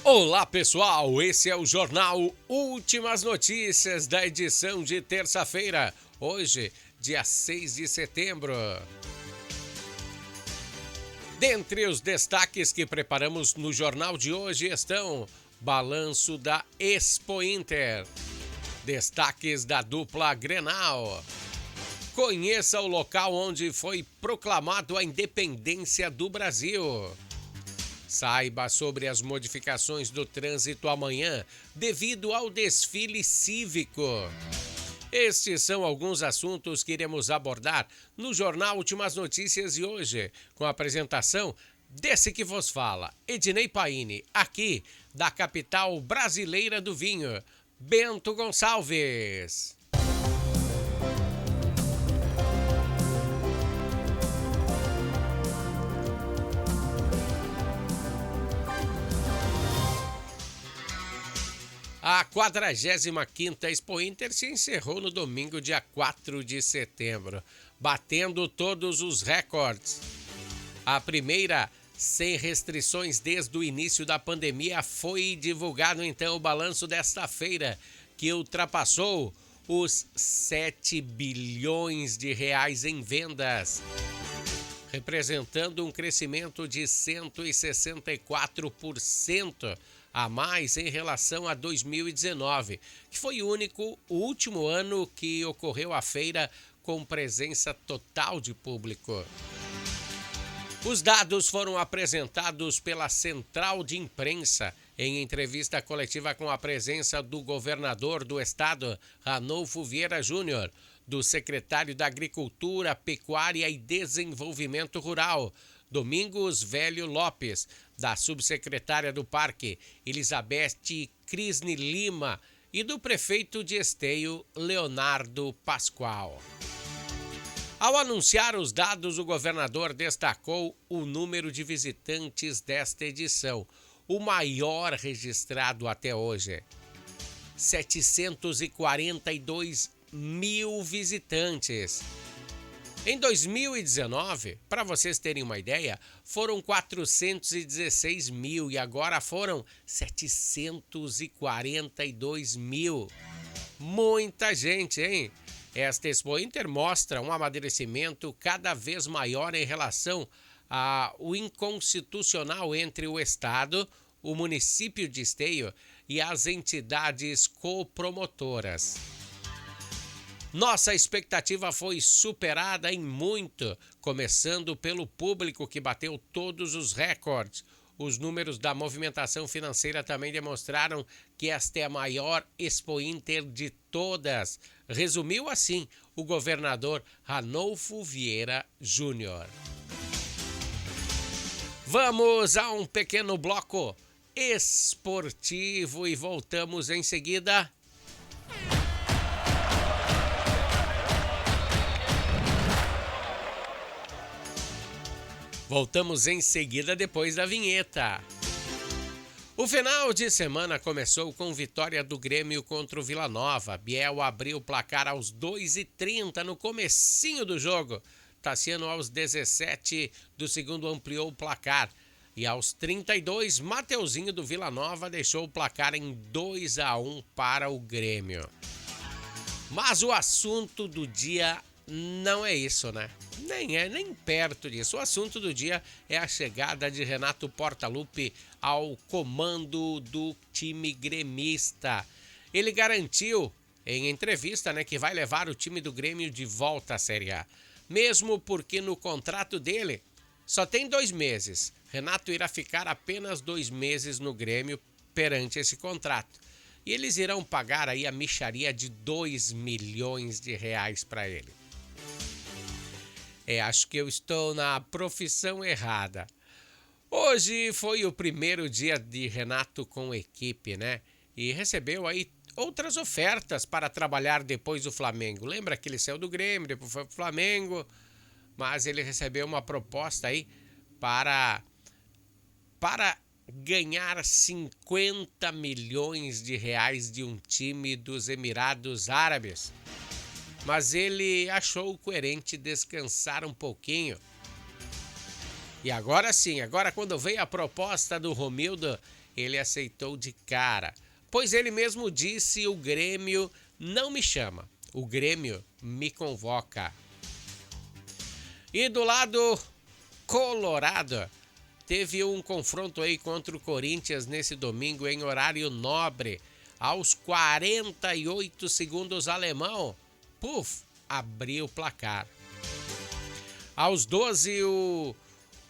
Olá pessoal, esse é o Jornal Últimas Notícias da edição de terça-feira, hoje, dia 6 de setembro. Dentre os destaques que preparamos no jornal de hoje estão: balanço da Expo Inter, destaques da dupla Grenal, conheça o local onde foi proclamado a independência do Brasil. Saiba sobre as modificações do trânsito amanhã devido ao desfile cívico. Estes são alguns assuntos que iremos abordar no Jornal Últimas Notícias de hoje, com a apresentação desse que vos fala, Ednei Paine, aqui da capital brasileira do vinho, Bento Gonçalves. A 45ª Expo Inter se encerrou no domingo, dia 4 de setembro, batendo todos os recordes. A primeira, sem restrições desde o início da pandemia, foi divulgado então o balanço desta feira, que ultrapassou os 7 bilhões de reais em vendas, representando um crescimento de 164% a mais em relação a 2019, que foi o último ano que ocorreu a feira com presença total de público. Os dados foram apresentados pela Central de Imprensa em entrevista coletiva com a presença do governador do estado, Ranolfo Vieira Júnior, do secretário da Agricultura, Pecuária e Desenvolvimento Rural, Domingos Velho Lopes, da subsecretária do Parque, Elizabeth Crisne Lima, e do prefeito de Esteio, Leonardo Pascoal. Ao anunciar os dados, o governador destacou o número de visitantes desta edição, o maior registrado até hoje. 742 mil visitantes. Em 2019, para vocês terem uma ideia, foram 416 mil e agora foram 742 mil. Muita gente, hein? Esta Expo Inter mostra um amadurecimento cada vez maior em relação ao inconstitucional entre o Estado, o município de Esteio e as entidades copromotoras. Nossa expectativa foi superada em muito, começando pelo público que bateu todos os recordes. Os números da movimentação financeira também demonstraram que esta é a maior Expo Inter de todas. Resumiu assim o governador Ranolfo Vieira Júnior. Vamos a um pequeno bloco esportivo e voltamos em seguida. Voltamos em seguida depois da vinheta. O final de semana começou com vitória do Grêmio contra o Vila Nova. Biel abriu o placar aos 2h30 no comecinho do jogo. Tassiano aos 17 do segundo ampliou o placar. E aos 32, Mateuzinho do Vila Nova deixou o placar em 2-1 para o Grêmio. Mas o assunto do dia não é isso, né? Nem perto disso. O assunto do dia é a chegada de Renato Portaluppi ao comando do time gremista. Ele garantiu em entrevista, que vai levar o time do Grêmio de volta à Série A. Mesmo porque no contrato dele só tem 2 meses. Renato irá ficar apenas 2 meses no Grêmio perante esse contrato. E eles irão pagar aí a mixaria de 2 milhões de reais para ele. Acho que eu estou na profissão errada. Hoje foi o primeiro dia de Renato com a equipe, E recebeu aí outras ofertas para trabalhar depois do Flamengo. Lembra que ele saiu do Grêmio, depois foi pro Flamengo, mas ele recebeu uma proposta aí para ganhar 50 milhões de reais de um time dos Emirados Árabes. Mas ele achou coerente descansar um pouquinho E agora sim, agora quando veio a proposta do Romildo, ele aceitou de cara. Pois ele mesmo disse: o Grêmio não me chama, o Grêmio me convoca. E do lado colorado, teve um confronto aí contra o Corinthians nesse domingo em horário nobre. Aos 48 segundos, alemão, abriu o placar. Aos 12,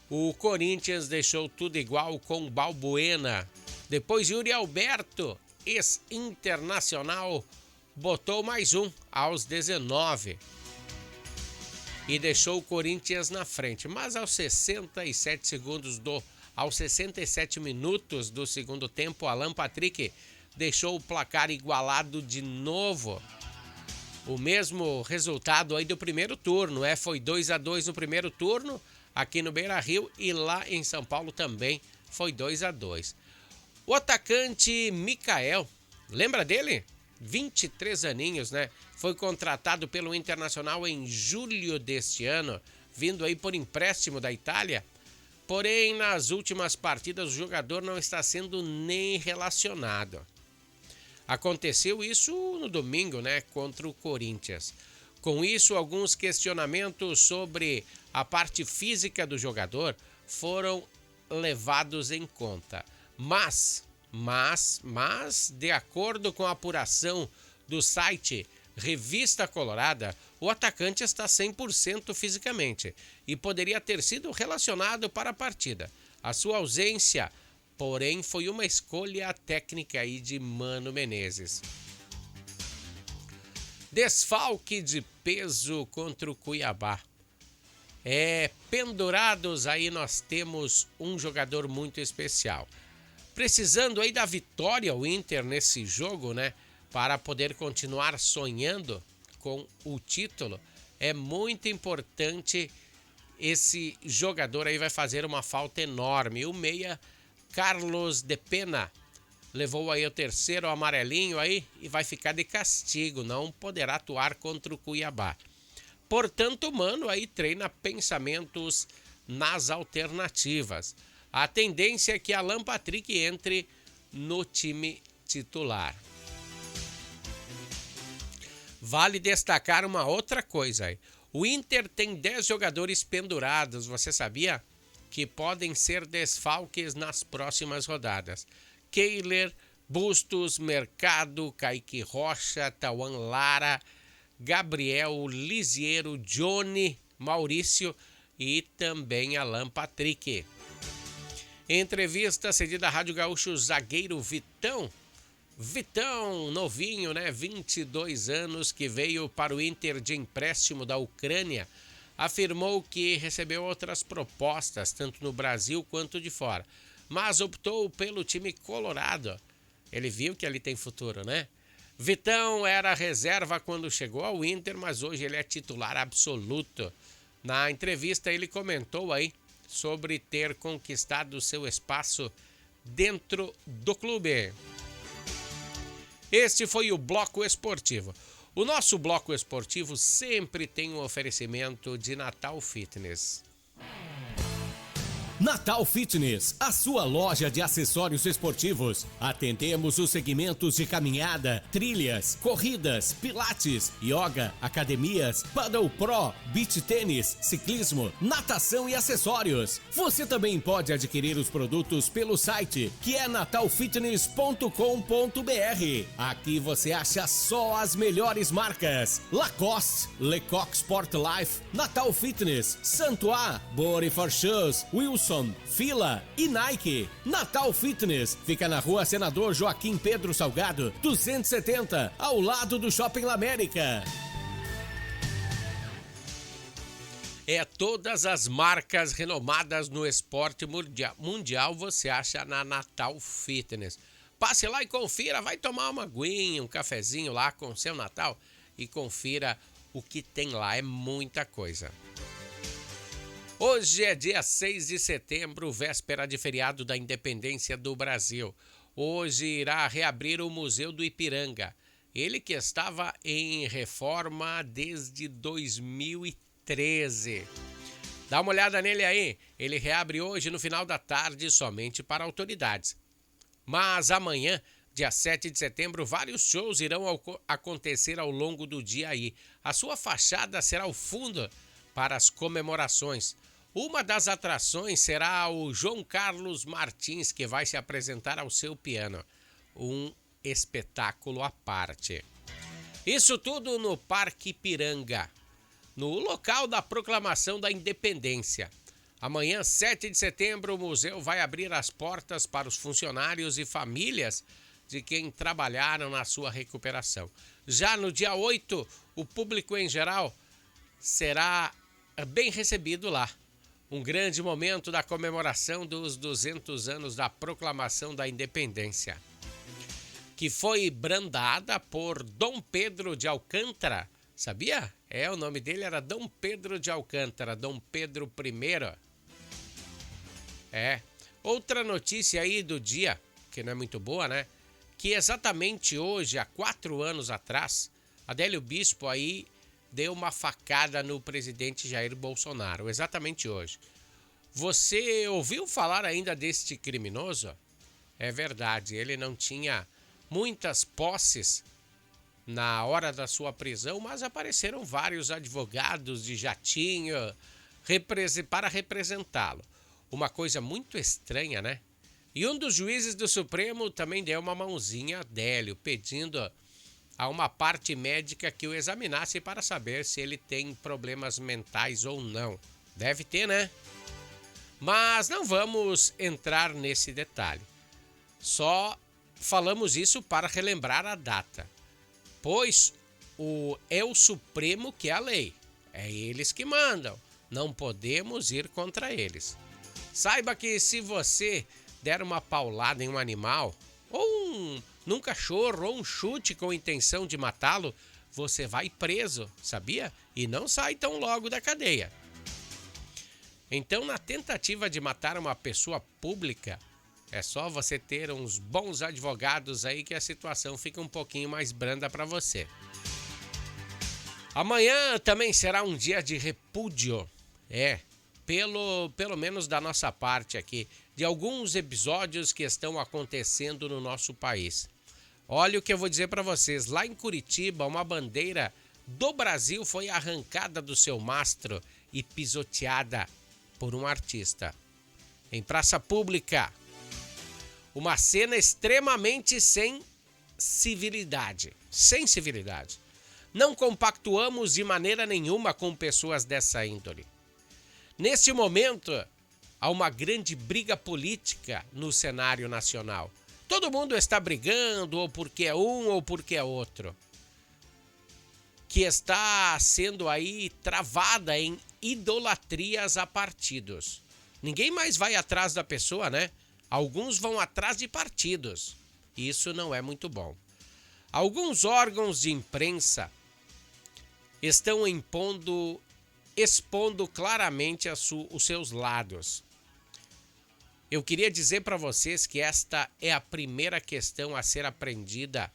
o Corinthians deixou tudo igual com Balbuena. Depois, Yuri Alberto, ex-internacional, botou mais um aos 19 e deixou o Corinthians na frente. Mas aos 67 minutos do segundo tempo, Alan Patrick deixou o placar igualado de novo. O mesmo resultado aí do primeiro turno, foi 2-2 no primeiro turno, aqui no Beira-Rio, e lá em São Paulo também foi 2-2. O atacante Mikael, lembra dele? 23 aninhos, né? Foi contratado pelo Internacional em julho deste ano, vindo aí por empréstimo da Itália. Porém, nas últimas partidas, o jogador não está sendo nem relacionado. Aconteceu isso no domingo, né? Contra o Corinthians. Com isso, alguns questionamentos sobre a parte física do jogador foram levados em conta. Mas, de acordo com a apuração do site Revista Colorada, o atacante está 100% fisicamente e poderia ter sido relacionado para a partida. A sua ausência, porém, foi uma escolha técnica aí de Mano Menezes. Desfalque de peso contra o Cuiabá. Pendurados aí nós temos um jogador muito especial. Precisando aí da vitória o Inter nesse jogo, né? Para poder continuar sonhando com o título, é muito importante. Esse jogador aí vai fazer uma falta enorme. O meia Carlos de Pena levou aí o terceiro amarelinho aí e vai ficar de castigo, não poderá atuar contra o Cuiabá. Portanto, Mano aí treina pensamentos nas alternativas. A tendência é que Alan Patrick entre no time titular. Vale destacar uma outra coisa aí. O Inter tem 10 jogadores pendurados, você sabia? Que podem ser desfalques nas próximas rodadas. Kehler, Bustos, Mercado, Kaique Rocha, Tauan Lara, Gabriel, Lisiero, Johnny, Maurício e também Alan Patrick. Em entrevista cedida à Rádio Gaúcho, o zagueiro Vitão, novinho, né? 22 anos, que veio para o Inter de empréstimo da Ucrânia, afirmou que recebeu outras propostas, tanto no Brasil quanto de fora, mas optou pelo time colorado. Ele viu que ali tem futuro, né? Vitão era reserva quando chegou ao Inter, mas hoje ele é titular absoluto. Na entrevista ele comentou aí sobre ter conquistado seu espaço dentro do clube. Este foi o Bloco Esportivo. O nosso Bloco Esportivo sempre tem um oferecimento de Natal Fitness. Natal Fitness, a sua loja de acessórios esportivos. Atendemos os segmentos de caminhada, trilhas, corridas, pilates, yoga, academias, paddle pro, beach tênis, ciclismo, natação e acessórios. Você também pode adquirir os produtos pelo site, que é natalfitness.com.br. Aqui você acha só as melhores marcas: Lacoste, Lecoq Sport Life, Natal Fitness, Santois, Body for Shoes, Wilson, Fila e Nike. Natal Fitness fica na Rua Senador Joaquim Pedro Salgado, 270, ao lado do Shopping La América. Todas as marcas renomadas no esporte mundial você acha na Natal Fitness. Passe lá e confira, vai tomar uma aguinha, um cafezinho lá com seu Natal e confira o que tem lá, é muita coisa. Hoje é dia 6 de setembro, véspera de feriado da Independência do Brasil. Hoje irá reabrir o Museu do Ipiranga. Ele que estava em reforma desde 2013. Dá uma olhada nele aí. Ele reabre hoje no final da tarde somente para autoridades. Mas amanhã, dia 7 de setembro, vários shows irão acontecer ao longo do dia aí. A sua fachada será o fundo para as comemorações. Uma das atrações será o João Carlos Martins, que vai se apresentar ao seu piano. Um espetáculo à parte. Isso tudo no Parque Ipiranga, no local da proclamação da Independência. Amanhã, 7 de setembro, o museu vai abrir as portas para os funcionários e famílias de quem trabalharam na sua recuperação. Já no dia 8, o público em geral será bem recebido lá. Um grande momento da comemoração dos 200 anos da proclamação da Independência, que foi brandada por Dom Pedro de Alcântara. Sabia? O nome dele era Dom Pedro de Alcântara, Dom Pedro I. Outra notícia aí do dia, que não é muito boa, né? Que exatamente hoje, há 4 anos atrás, Adélio Bispo aí deu uma facada no presidente Jair Bolsonaro, exatamente hoje. Você ouviu falar ainda deste criminoso? É verdade, ele não tinha muitas posses na hora da sua prisão, mas apareceram vários advogados de jatinho para representá-lo. Uma coisa muito estranha, né? E um dos juízes do Supremo também deu uma mãozinha a Adélio, pedindo a uma parte médica que o examinasse para saber se ele tem problemas mentais ou não. Deve ter, né? Mas não vamos entrar nesse detalhe. Só falamos isso para relembrar a data, pois é o Supremo que é a lei. É eles que mandam. Não podemos ir contra eles. Saiba que se você der uma paulada em um animal, ou num cachorro, ou um chute com intenção de matá-lo, você vai preso, sabia? E não sai tão logo da cadeia. Então, na tentativa de matar uma pessoa pública, é só você ter uns bons advogados aí que a situação fica um pouquinho mais branda para você. Amanhã também será um dia de repúdio. Pelo menos da nossa parte aqui, de alguns episódios que estão acontecendo no nosso país. Olha o que eu vou dizer para vocês. Lá em Curitiba, uma bandeira do Brasil foi arrancada do seu mastro e pisoteada por um artista. Em praça pública. Uma cena extremamente sem civilidade. Sem civilidade. Não compactuamos de maneira nenhuma com pessoas dessa índole. Neste momento, há uma grande briga política no cenário nacional. Todo mundo está brigando, ou porque é um, ou porque é outro. Que está sendo aí travada em idolatrias a partidos. Ninguém mais vai atrás da pessoa, né? Alguns vão atrás de partidos. Isso não é muito bom. Alguns órgãos de imprensa estão expondo claramente os seus lados. Eu queria dizer para vocês que esta é a primeira questão a ser aprendida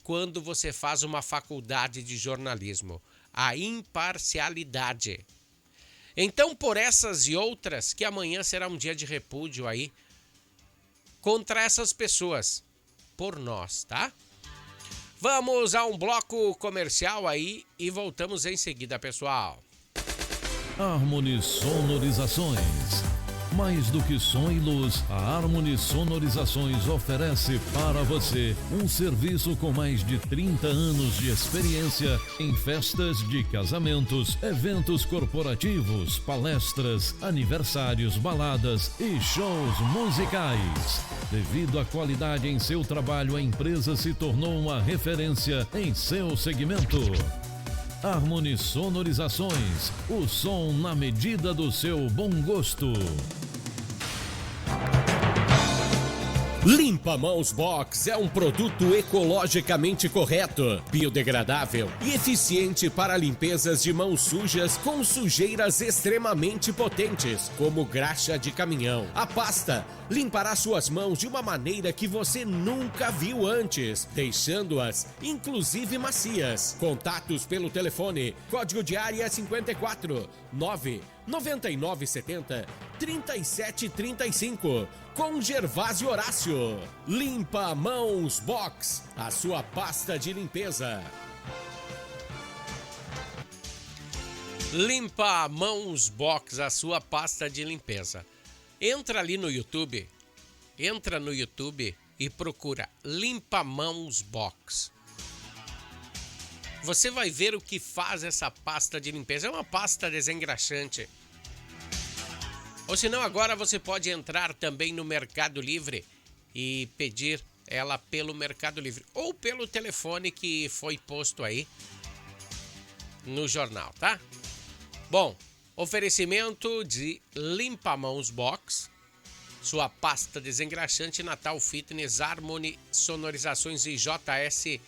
quando você faz uma faculdade de jornalismo, a imparcialidade. Então, por essas e outras, que amanhã será um dia de repúdio aí contra essas pessoas, por nós, tá? Vamos a um bloco comercial aí e voltamos em seguida, pessoal. Harmony Sonorizações. Mais do que som e luz, a Harmony Sonorizações oferece para você um serviço com mais de 30 anos de experiência em festas de casamentos, eventos corporativos, palestras, aniversários, baladas e shows musicais. Devido à qualidade em seu trabalho, a empresa se tornou uma referência em seu segmento. Harmony Sonorizações, o som na medida do seu bom gosto. Limpa Mãos Box é um produto ecologicamente correto, biodegradável e eficiente para limpezas de mãos sujas com sujeiras extremamente potentes, como graxa de caminhão. A pasta limpará suas mãos de uma maneira que você nunca viu antes, deixando-as inclusive macias. Contatos pelo telefone, código de área 54 9 9970 3735 com Gervásio Horácio. Limpa Mãos Box, a sua pasta de limpeza. Limpa Mãos Box, a sua pasta de limpeza. Entra no YouTube e procura Limpa Mãos Box. Você vai ver o que faz essa pasta de limpeza. É uma pasta desengraxante. Ou senão, agora você pode entrar também no Mercado Livre e pedir ela pelo Mercado Livre. Ou pelo telefone que foi posto aí no jornal, tá? Bom, oferecimento de Limpa Mãos Box, sua pasta desengraxante, Natal Fitness, Harmony Sonorizações e JS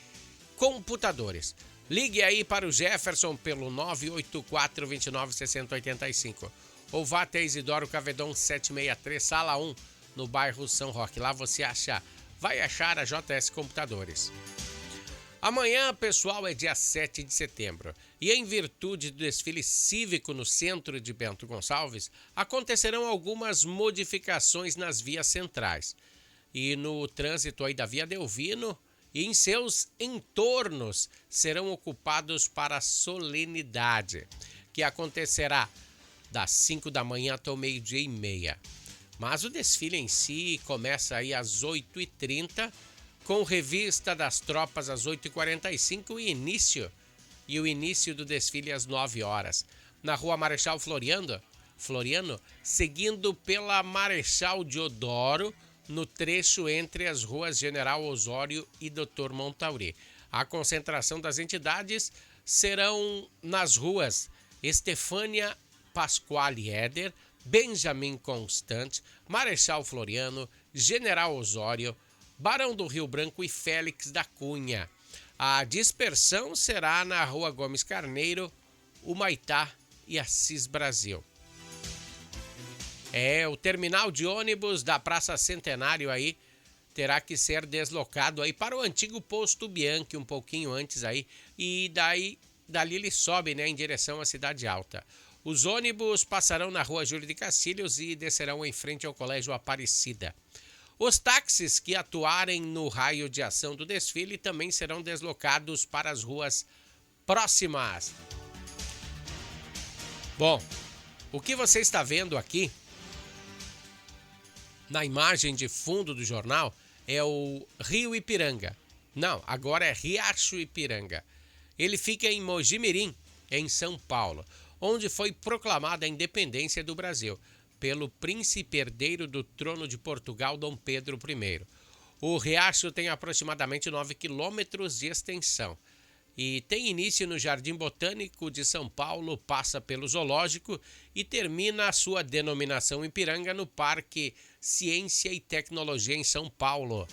Computadores. Ligue aí para o Jefferson pelo 984 29 60 85 ou vá até Isidoro Cavedon 763, sala 1, no bairro São Roque. Lá você vai achar a JS Computadores. Amanhã, pessoal, é dia 7 de setembro e em virtude do desfile cívico no centro de Bento Gonçalves, acontecerão algumas modificações nas vias centrais e no trânsito aí da Via Delvino e em seus entornos serão ocupados para a solenidade, que acontecerá das 5 da manhã até o 12:30. Mas o desfile em si começa aí às 8h30, com revista das tropas às 8h45 e o início do desfile às 9 horas. Na rua Marechal Floriano, seguindo pela Marechal Deodoro, no trecho entre as ruas General Osório e Dr. Montauri. A concentração das entidades serão nas ruas Estefânia Pasquale Eder, Benjamin Constant, Marechal Floriano, General Osório, Barão do Rio Branco e Félix da Cunha. A dispersão será na Rua Gomes Carneiro, Humaitá e Assis Brasil. O terminal de ônibus da Praça Centenário aí terá que ser deslocado aí para o antigo posto Bianchi, um pouquinho antes aí, e dali ele sobe, né, em direção à Cidade Alta. Os ônibus passarão na Rua Júlio de Castilhos e descerão em frente ao Colégio Aparecida. Os táxis que atuarem no raio de ação do desfile também serão deslocados para as ruas próximas. Bom, o que você está vendo aqui na imagem de fundo do jornal é o Rio Ipiranga. Não, agora é Riacho Ipiranga. Ele fica em Mojimirim, em São Paulo, onde foi proclamada a independência do Brasil pelo príncipe herdeiro do trono de Portugal, Dom Pedro I. O riacho tem aproximadamente 9 quilômetros de extensão e tem início no Jardim Botânico de São Paulo, passa pelo Zoológico e termina a sua denominação Ipiranga no Parque Ciência e Tecnologia em São Paulo.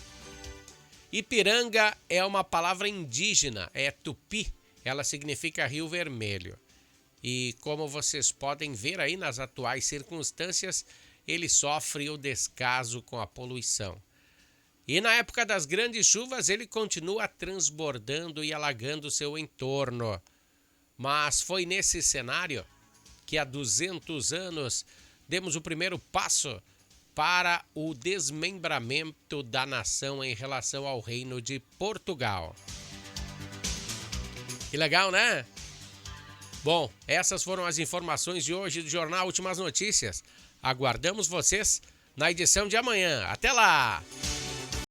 Ipiranga é uma palavra indígena, é tupi, ela significa Rio Vermelho. E como vocês podem ver aí nas atuais circunstâncias, ele sofre o descaso com a poluição. E na época das grandes chuvas ele continua transbordando e alagando seu entorno. Mas foi nesse cenário que há 200 anos demos o primeiro passo para o desmembramento da nação em relação ao Reino de Portugal. Que legal, né? Bom, essas foram as informações de hoje do Jornal Últimas Notícias. Aguardamos vocês na edição de amanhã. Até lá!